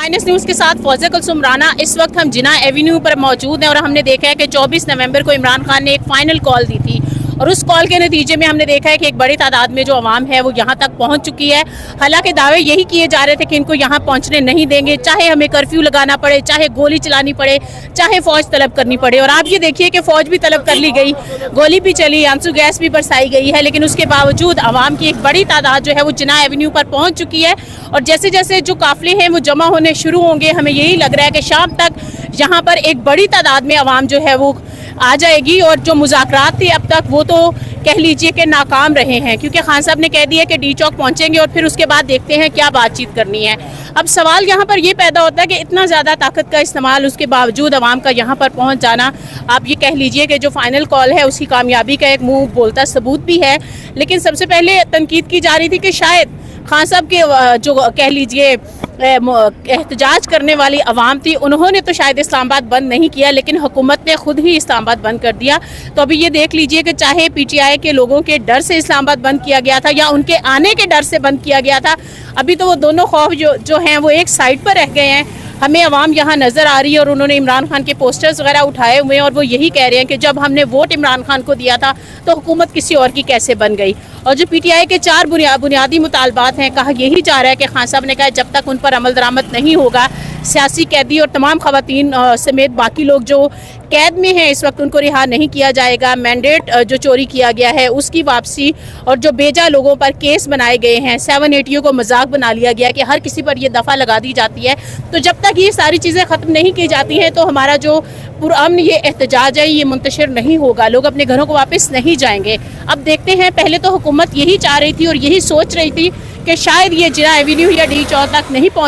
Minus news के साथ फौजिया कुलसुम राना। इस वक्त हम जिना एवेन्यू पर मौजूद हैं और हमने देखा है कि 24 नवंबर को इमरान खान ने एक फाइनल कॉल दी थी और उस कॉल के नतीजे में हमने देखा है कि एक बड़ी तादाद में जो अवाम है वो यहाँ तक पहुँच चुकी है। हालांकि दावे यही किए जा रहे थे कि इनको यहाँ पहुँचने नहीं देंगे, चाहे हमें कर्फ्यू लगाना पड़े, चाहे गोली चलानी पड़े, चाहे फ़ौज तलब करनी पड़े। और आप ये देखिए कि फ़ौज भी तलब कर ली गई, गोली भी चली, आंसू गैस भी बरसाई गई है, लेकिन उसके बावजूद अवाम की एक बड़ी तादाद जो है वो जिना एवेन्यू पर पहुँच चुकी है। और जैसे जैसे जो काफ़िले हैं वो जमा होने शुरू होंगे, हमें यही लग रहा है कि शाम तक यहाँ पर एक बड़ी तादाद में अवाम जो है वो आ जाएगी। और जो मुज़ाकरात थे अब तक वो तो कह लीजिए कि नाकाम रहे हैं, क्योंकि खान साहब ने कह दिया कि डी चौक पहुंचेंगे और फिर उसके बाद देखते हैं क्या बातचीत करनी है। अब सवाल यहाँ पर ये पैदा होता है कि इतना ज़्यादा ताकत का इस्तेमाल, उसके बावजूद अवाम का यहाँ पर पहुँच जाना, आप ये कह लीजिए कि जो फाइनल कॉल है उसकी कामयाबी का एक मुँह बोलता सबूत भी है। लेकिन सबसे पहले तनकीद की जा रही थी कि शायद खान साहब के जो कह लीजिए एहतजाज करने वाली अवाम थी, उन्होंने तो शायद इस्लामाबाद बंद नहीं किया, लेकिन हुकूमत ने खुद ही इस्लामाबाद बंद कर दिया। तो अभी ये देख लीजिए कि चाहे पीटीआई के लोगों के डर से इस्लामाबाद बंद किया गया था या उनके आने के डर से बंद किया गया था, अभी तो वो दोनों खौफ जो हैं वो एक साइड पर रह गए हैं। हमें अवाम यहाँ नज़र आ रही है और उन्होंने इमरान खान के पोस्टर्स वगैरह उठाए हुए हैं और वो यही कह रहे हैं कि जब हमने वोट इमरान खान को दिया था तो हुकूमत किसी और की कैसे बन गई। और जो पीटीआई के 4 बुनियादी मुतालबात हैं, कहा यही जा रहा है कि खान साहब ने कहा जब तक उन पर अमल दरामद नहीं होगा, सियासी कैदी और तमाम खवातीन समेत बाकी लोग जो कैद में हैं इस वक्त उनको रिहा नहीं किया जाएगा। मैंडेट जो चोरी किया गया है उसकी वापसी और जो बेजा लोगों पर केस बनाए गए हैं, 780 को मजाक बना लिया गया कि हर किसी पर ये दफ़ा लगा दी जाती है। तो जब तक ये सारी चीज़ें ख़त्म नहीं की जाती हैं तो हमारा जो पुरअमन ये एहतजाज है ये मुंतशिर नहीं होगा, लोग अपने घरों को वापस नहीं जाएंगे। अब देखते हैं, पहले तो हुकूमत यही चाह रही थी और यही सोच रही थी कि शायद ये जिना एवेन्यू या डी चौक तक नहीं पहुँच